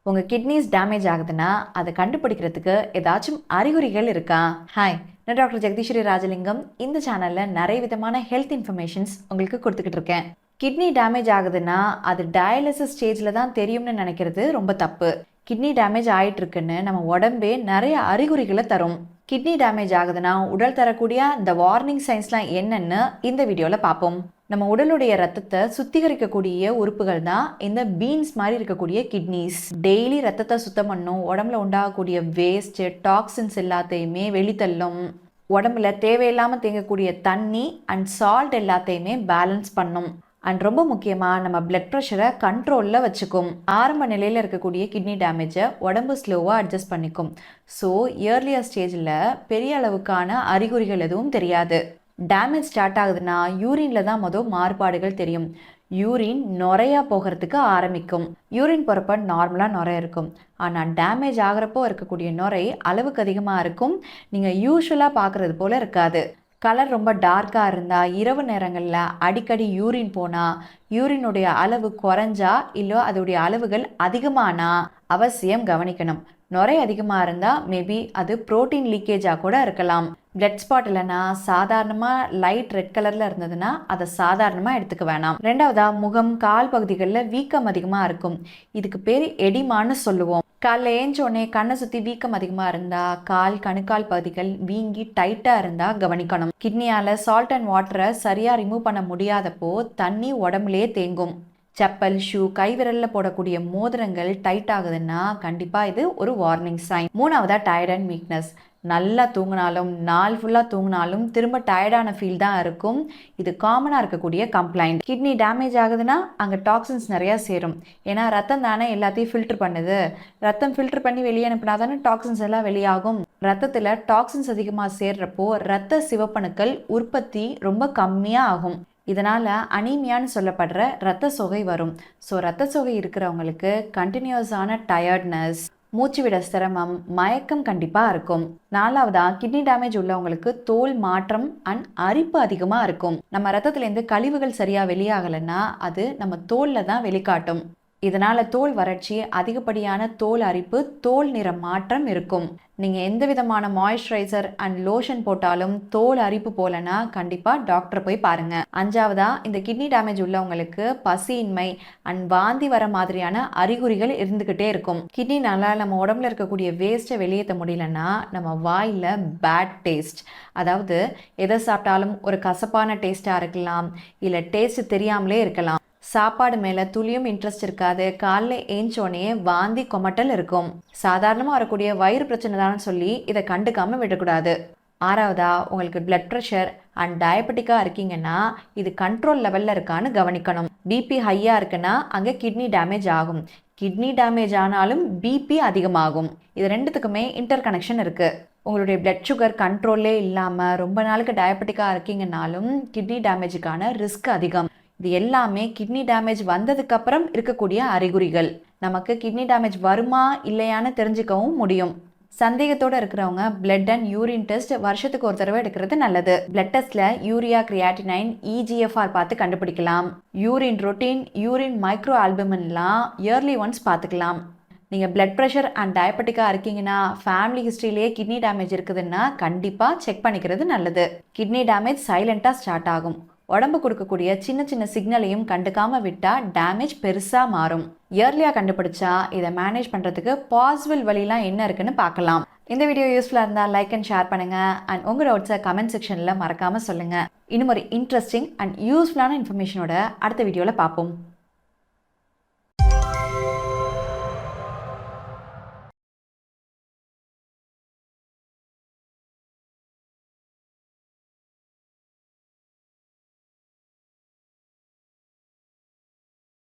உங்கள் kidneys damage ஆகுதுன்னா அதை கண்டுபிடிக்கிறதுக்கு ஏதாச்சும் அறிகுறிகள் இருக்கா? ஹாய், நான் டாக்டர் ஜெகதீஸ்வரி ராஜலிங்கம். இந்த சேனலில் நிறைய விதமான ஹெல்த் இன்ஃபர்மேஷன்ஸ் உங்களுக்கு கொடுத்துக்கிட்டு இருக்கேன். கிட்னி டேமேஜ் ஆகுதுன்னா அது டயாலிசிஸ் ஸ்டேஜில் தான் தெரியும்னு நினைக்கிறது ரொம்ப தப்பு. கிட்னி டேமேஜ் ஆகிட்டு இருக்குன்னு நம்ம உடம்பே நிறைய அறிகுறிகளை தரும். கிட்னி டேமேஜ் ஆகுதுன்னா உடல் தரக்கூடிய இந்த வார்னிங் சைன்ஸ்லாம் என்னன்னு இந்த வீடியோவில் பார்ப்போம். நம்ம உடலுடைய ரத்தத்தை சுத்திகரிக்கக்கூடிய உறுப்புகள் தான் இந்த பீன்ஸ் மாதிரி இருக்கக்கூடிய கிட்னிஸ். டெய்லி ரத்தத்தை சுத்தம் பண்ணும், உடம்புல உண்டாகக்கூடிய வேஸ்ட் டாக்ஸின்ஸ் எல்லாத்தையுமே வெளித்தள்ளும், உடம்புல தேவையில்லாமல் தேங்கக்கூடிய தண்ணி அண்ட் சால்ட் எல்லாத்தையுமே பேலன்ஸ் பண்ணும். அண்ட் ரொம்ப முக்கியமாக நம்ம பிளட் ப்ரெஷரை கண்ட்ரோலில் வச்சுக்கும். ஆரம்ப நிலையில் இருக்கக்கூடிய கிட்னி டேமேஜை உடம்பு ஸ்லோவாக அட்ஜஸ்ட் பண்ணிக்கும். ஸோ இயர்லியர் ஸ்டேஜில் பெரிய அளவுக்கான அறிகுறிகள் எதுவும் தெரியாது. டேமேஜ் ஸ்டார்ட் ஆகுதுன்னா யூரினில் தான் மாறுபாடுகள் தெரியும். யூரின் நுரையா போகிறதுக்கு ஆரம்பிக்கும். யூரின் போகிறப்ப நார்மலாக நுரை இருக்கும். ஆனால் டேமேஜ் ஆகிறப்போ இருக்கக்கூடிய நுரை அளவுக்கு அதிகமாக இருக்கும். நீங்கள் யூஸ்வலாக பார்க்குறது போல் இருக்காது. கலர் ரொம்ப டார்க்காக இருந்தால், இரவு நேரங்களில் அடிக்கடி யூரின் போனால், யூரினுடைய அளவு குறைஞ்சா இல்லை அதோடைய அளவுகள் அதிகமானா அவசியம் கவனிக்கணும். நுரை அதிகமாக இருந்தால் மேபி அது ப்ரோட்டீன் லீக்கேஜாக கூட இருக்கலாம். பிளட் ஸ்பாட் இல்லைன்னா சாதாரணமாக லைட் ரெட் கலரில் இருந்ததுன்னா அதை சாதாரணமாக எடுத்துக்க வேணாம். ரெண்டாவதாக முகம் கால் பகுதிகளில் வீக்கம் அதிகமாக இருக்கும். இதுக்கு பேர் எடிமான்னு சொல்லுவோம். காலைல ஏஞ்சோடனே கண்ணை சுற்றி வீக்கம் அதிகமாக இருந்தால், கால் கணுக்கால் பகுதிகள் வீங்கி டைட்டாக இருந்தால் கவனிக்கணும். கிட்னியால் சால்ட் அண்ட் வாட்டரை சரியாக ரிமூவ் பண்ண முடியாதப்போ தண்ணி உடம்புலேயே தேங்கும். செப்பல், ஷூ, கைவிரலில் போடக்கூடிய மோதிரங்கள் டைட் ஆகுதுன்னா கண்டிப்பாக இது ஒரு வார்னிங் சைன். மூணாவதாக டயர்ட் அண்ட் வீக்னஸ். நல்லா தூங்கினாலும் நாள் ஃபுல்லாக தூங்கினாலும் திரும்ப டயர்டான ஃபீல் தான் இருக்கும். இது காமனாக இருக்கக்கூடிய கம்ப்ளைண்ட். கிட்னி டேமேஜ் ஆகுதுன்னா அங்கே டாக்ஸின்ஸ் நிறையா சேரும். ஏன்னா ரத்தம் தானே எல்லாத்தையும் ஃபில்டர் பண்ணுது. ரத்தம் ஃபில்டர் பண்ணி வெளியே அனுப்பினா தானே டாக்ஸின்ஸ் எல்லாம் வெளியாகும். ரத்தத்தில் டாக்ஸின்ஸ் அதிகமாக சேர்றப்போ ரத்த சிவப்பணுக்கள் உற்பத்தி ரொம்ப கம்மியாக ஆகும். இதனால் அனீமியான்னு சொல்லப்படுற ரத்த சோகை வரும். ஸோ ரத்த சோகை இருக்கிறவங்களுக்கு கண்டினியூஸான டயர்ட்னஸ், மூச்சு விட சிரமம், மயக்கம் கண்டிப்பாக இருக்கும். நாலாவதாக கிட்னி டேமேஜ் உள்ளவங்களுக்கு தோல் மாற்றம் அண்ட் அரிப்பு அதிகமாக இருக்கும். நம்ம ரத்தத்துலேருந்து கழிவுகள் சரியாக வெளியாகலைன்னா அது நம்ம தோலில் தான் வெளிக்காட்டும். இதனால் தோல் வறட்சி, அதிகப்படியான தோல் அரிப்பு, தோல் நிற மாற்றம் இருக்கும். நீங்கள் எந்த விதமான மாய்ஸ்சரைசர் அண்ட் லோஷன் போட்டாலும் தோல் அரிப்பு போலனா கண்டிப்பாக டாக்டரை போய் பாருங்கள். அஞ்சாவதாக இந்த கிட்னி டேமேஜ் உள்ளவங்களுக்கு பசியின்மை அண்ட் வாந்தி வர மாதிரியான அறிகுறிகள் இருந்துக்கிட்டே இருக்கும். கிட்னினால நம்ம உடம்புல இருக்கக்கூடிய வேஸ்ட்டை வெளியேற்ற முடியலன்னா நம்ம வாயில் பேட் டேஸ்ட், அதாவது எதை சாப்பிட்டாலும் ஒரு கசப்பான டேஸ்ட்டாக இருக்கலாம், இல்லை டேஸ்ட் தெரியாமலே இருக்கலாம். சாப்பாடு மேலே துளியும் இன்ட்ரெஸ்ட் இருக்காது. காலைல ஏஞ்சோடனே வாந்தி கொமட்டல் இருக்கும். சாதாரணமாக வரக்கூடிய வயிறு பிரச்சனை தான் சொல்லி இதை கண்டுக்காமல் விடக்கூடாது. ஆறாவதா, உங்களுக்கு பிளட் ப்ரெஷர் அண்ட் டயபெட்டிக்காக இருக்கீங்கன்னா இது கண்ட்ரோல் லெவலில் இருக்கான்னு கவனிக்கணும். பிபி ஹையாக இருக்குன்னா அங்கே கிட்னி டேமேஜ் ஆகும். கிட்னி டேமேஜ் ஆனாலும் பிபி அதிகமாகும். இது ரெண்டுத்துக்குமே இன்டர் கனெக்ஷன் இருக்குது. உங்களுடைய பிளட் சுகர் கண்ட்ரோல்லே இல்லாமல் ரொம்ப நாளுக்கு டயபெட்டிக்காக இருக்கீங்கன்னாலும் கிட்னி டேமேஜுக்கான ரிஸ்க் அதிகம். இது எல்லாமே கிட்னி டேமேஜ் வந்ததுக்கப்புறம் இருக்கக்கூடிய அறிகுறிகள். நமக்கு கிட்னி டேமேஜ் வருமா இல்லையான்னு தெரிஞ்சுக்கவும் முடியும். சந்தேகத்தோடு இருக்கிறவங்க பிளட் அண்ட் யூரின் டெஸ்ட் வருஷத்துக்கு ஒரு தடவை எடுக்கிறது நல்லது. பிளட் டெஸ்ட்டில் யூரியா, கிரியாட்டினைன், EGFR பார்த்து கண்டுபிடிக்கலாம். யூரின் ரொட்டீன், யூரின் மைக்ரோ ஆல்புமின்லாம் இயர்லி ஒன்ஸ் பார்த்துக்கலாம். நீங்கள் பிளட் ப்ரெஷர் அண்ட் டயபெட்டிக்காக இருக்கீங்கன்னா, ஃபேமிலி ஹிஸ்ட்ரியிலேயே கிட்னி டேமேஜ் இருக்குதுன்னா கண்டிப்பாக செக் பண்ணிக்கிறது நல்லது. கிட்னி டேமேஜ் சைலண்ட்டாக ஸ்டார்ட் ஆகும். உடம்பு கொடுக்கக்கூடிய சின்ன சின்ன சிக்னலையும் கண்டுக்காம விட்டால் டேமேஜ் பெருசாக மாறும். இயர்லியாக கண்டுபிடிச்சா இதை மேனேஜ் பண்ணுறதுக்கு பாசிபிள் வழிலாம் என்ன இருக்குன்னு பார்க்கலாம். இந்த வீடியோ யூஸ்ஃபுல்லாக இருந்தால் லைக் அண்ட் ஷேர் பண்ணுங்கள். அண்ட் உங்கள் டவுட்ஸை கமெண்ட் செக்ஷனில் மறக்காமல் சொல்லுங்கள். இன்னும் ஒரு இன்ட்ரெஸ்டிங் அண்ட் யூஸ்ஃபுல்லான இன்ஃபர்மேஷனோட அடுத்த வீடியோவில் பார்ப்போம்.